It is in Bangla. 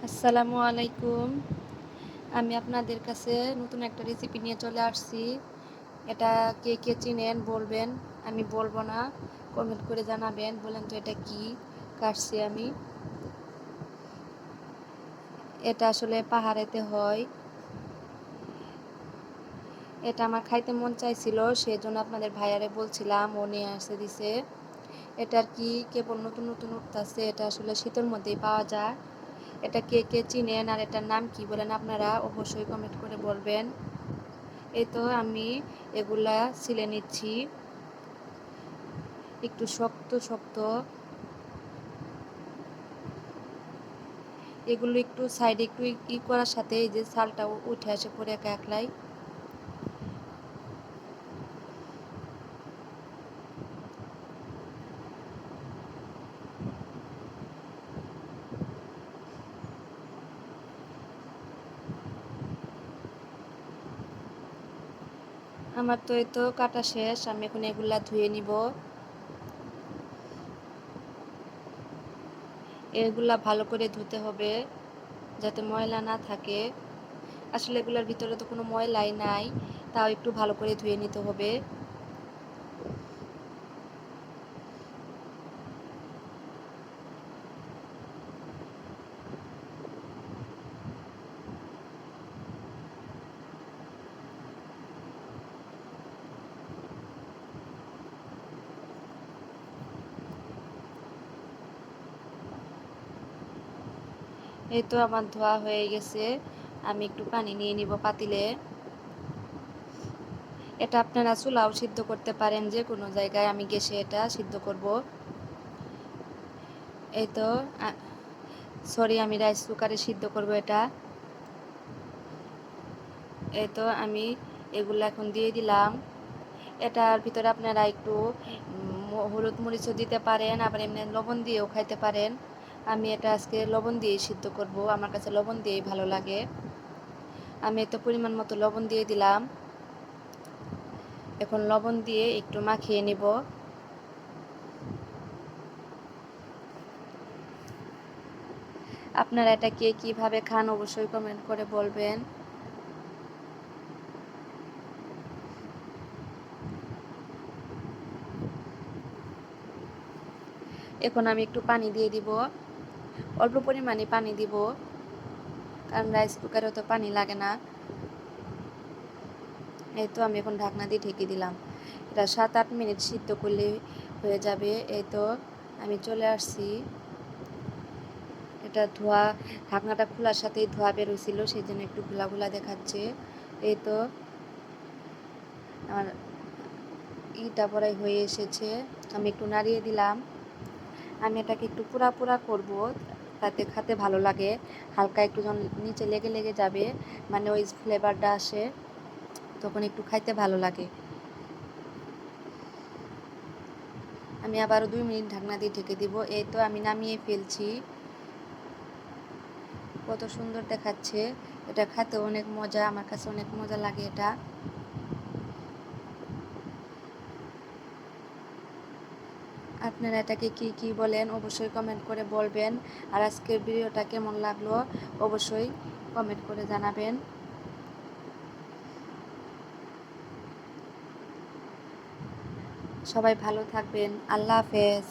আসসালামু আলাইকুম। আমি আপনাদের কাছে নতুন একটা রেসিপি নিয়ে চলে আসছি। এটা কে কে চিনেন বলবেন, আমি বলবো না, কমেন্ট করে জানাবেন। বলেন তো এটা কি কাটছি আমি। এটা আসলে পাহাড়েতে হয়। এটা আমার খাইতে মন চাইছিল, সেজন্য আপনাদের ভাইয়ারে বলছিলাম, ও নিয়ে আসতে দিছে। এটার কি কেবল নতুন নতুন উঠতেছে, এটা আসলে শীতের মধ্যেই পাওয়া যায়। এটা কে কে চিনেন আর এটার নাম কি বলেন আপনারা অবশ্যই কমেন্ট করে বলবেন। এই তো আমি এগুলা ছিলে নিচ্ছি, একটু শক্ত শক্ত। এগুলো একটু সাইডে একটু করার সাথে এই যে ছালটা উঠে আসে পরে একা একলাই। আমার তো এই তো কাটা শেষ, আমি এখন এগুলা ধুয়ে নিব। এগুলা ভালো করে ধুতে হবে যাতে ময়লা না থাকে। আসলে এগুলার ভিতরে তো কোনো ময়লাই নাই, তাও একটু ভালো করে ধুয়ে নিতে হবে। এই তো আমার ধোয়া হয়ে গেছে, আমি একটু পানি নিয়ে নিব পাতিলে। এটা আপনারা চুলাও সিদ্ধ করতে পারেন, যে কোনো জায়গায়, আমি গ্যাসে এটা সিদ্ধ করব। এই তো সরি, আমি রাইস কুকারে সিদ্ধ করব এটা। এই তো আমি এগুলো এখন দিয়ে দিলাম। এটার ভিতরে আপনারা একটু হলুদ মরিচও দিতে পারেন, আবার এমনি লবণ দিয়েও খাইতে পারেন। আমি এটা আজকে লবণ দিয়েই সিদ্ধ করব, আমার কাছে লবণ দিয়েই ভালো লাগে। আমি তো পরিমাণ মতো লবণ দিয়ে দিলাম। এখন লবণ দিয়ে একটু মাখিয়ে নিব। আপনারা এটা কে কীভাবে খান অবশ্যই কমেন্ট করে বলবেন। এখন আমি একটু পানি দিয়ে দিব, অল্প পরিমাণে পানি দিব, কারণ রাইস কুকারে তো পানি লাগে না। এই তো আমি এখন ঢাকনা দিয়ে ঢেকে দিলাম। এটা 7-8 মিনিট সিদ্ধ করলে হয়ে যাবে। এই তো আমি চলে আসছি। এটা ধোয়া, ঢাকনাটা খোলার সাথেই ধোয়া বেরোছিল, সেই জন্য একটু ঘোলা ঘোলা দেখাচ্ছে। এই তো আমার ইটা পড়াই হয়ে এসেছে, আমি একটু নাড়িয়ে দিলাম। আমি এটাকে একটু পুরা পুরা করব, তাতে খেতে ভালো লাগে। হালকা একটু যখন নিচে লেগে লেগে যাবে, মানে ওই ফ্লেভারটা আসে, তখন একটু খাইতে ভালো লাগে। আমি আবারও 2 মিনিট ঢাকনা দিয়ে ঢেকে দিব। এই তো আমি নামিয়ে ফেলছি। কত সুন্দর দেখাচ্ছে। এটা খেতে অনেক মজা, আমার কাছে অনেক মজা লাগে এটা। আপনারা এটাকে কি কি বলেন অবশ্যই কমেন্ট করে বলবেন। আর আজকের ভিডিওটা কেমন লাগলো অবশ্যই কমেন্ট করে জানাবেন। সবাই ভালো থাকবেন। আল্লাহ হাফেজ।